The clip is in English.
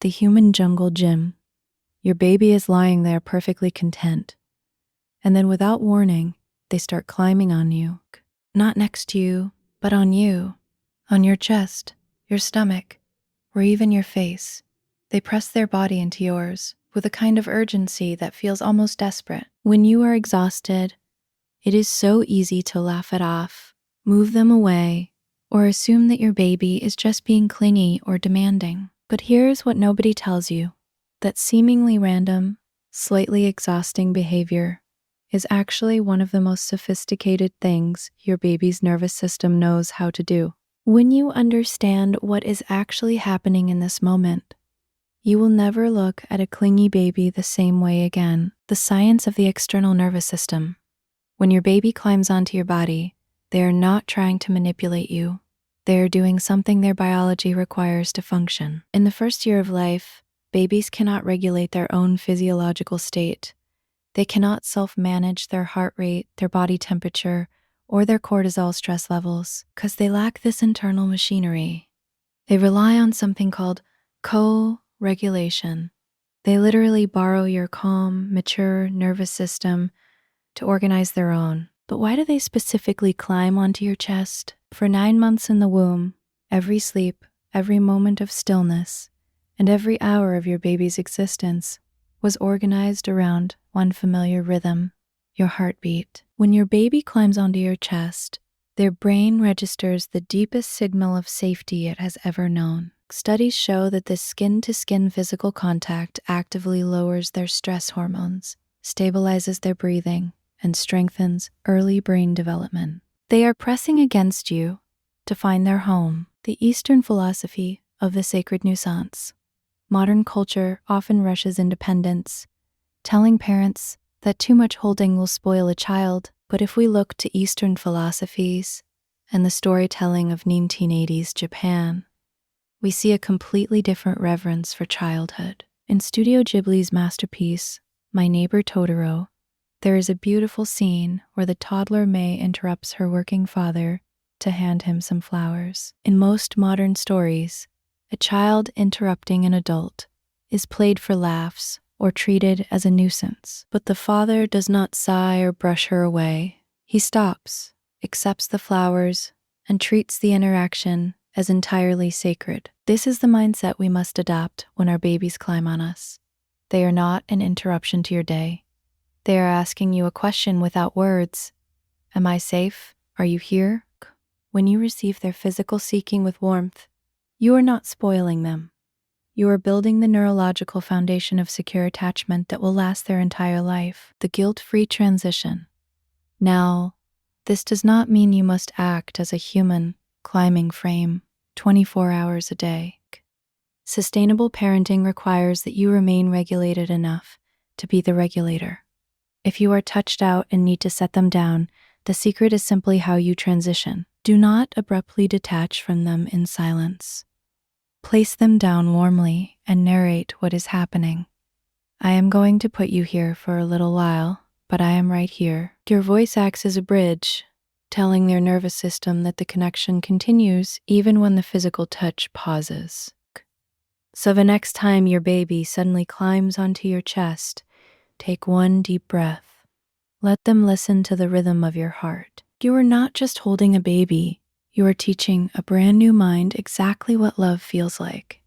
The human jungle gym. Your baby is lying there perfectly content. And then without warning, they start climbing on you. Not next to you, but on you. On your chest, your stomach, or even your face. They press their body into yours with a kind of urgency that feels almost desperate. When you are exhausted, it is so easy to laugh it off, move them away, or assume that your baby is just being clingy or demanding. But here's what nobody tells you. That seemingly random, slightly exhausting behavior is actually one of the most sophisticated things your baby's nervous system knows how to do. When you understand what is actually happening in this moment, you will never look at a clingy baby the same way again. The science of the external nervous system. When your baby climbs onto your body, they are not trying to manipulate you. They are doing something their biology requires to function. In the first year of life, babies cannot regulate their own physiological state. They cannot self-manage their heart rate, their body temperature, or their cortisol stress levels, because they lack this internal machinery. They rely on something called co-regulation. They literally borrow your calm, mature nervous system to organize their own. But why do they specifically climb onto your chest? For 9 months in the womb, every sleep, every moment of stillness, and every hour of your baby's existence was organized around one familiar rhythm, your heartbeat. When your baby climbs onto your chest, their brain registers the deepest signal of safety it has ever known. Studies show that this skin-to-skin physical contact actively lowers their stress hormones, stabilizes their breathing, and strengthens early brain development. They are pressing against you to find their home. The Eastern philosophy of the sacred nuisance. Modern culture often rushes independence, telling parents that too much holding will spoil a child. But if we look to Eastern philosophies and the storytelling of 1980s Japan, we see a completely different reverence for childhood. In Studio Ghibli's masterpiece, My Neighbor Totoro, there is a beautiful scene where the toddler May interrupts her working father to hand him some flowers. In most modern stories, a child interrupting an adult is played for laughs or treated as a nuisance. But the father does not sigh or brush her away. He stops, accepts the flowers, and treats the interaction as entirely sacred. This is the mindset we must adopt when our babies climb on us. They are not an interruption to your day. They are asking you a question without words. Am I safe? Are you here? When you receive their physical seeking with warmth, you are not spoiling them. You are building the neurological foundation of secure attachment that will last their entire life. The guilt-free transition. Now, this does not mean you must act as a human climbing frame 24 hours a day. Sustainable parenting requires that you remain regulated enough to be the regulator. If you are touched out and need to set them down, the secret is simply how you transition. Do not abruptly detach from them in silence. Place them down warmly and narrate what is happening. I am going to put you here for a little while, but I am right here. Your voice acts as a bridge, telling their nervous system that the connection continues even when the physical touch pauses. So the next time your baby suddenly climbs onto your chest, take one deep breath. Let them listen to the rhythm of your heart. You are not just holding a baby, you are teaching a brand new mind exactly what love feels like.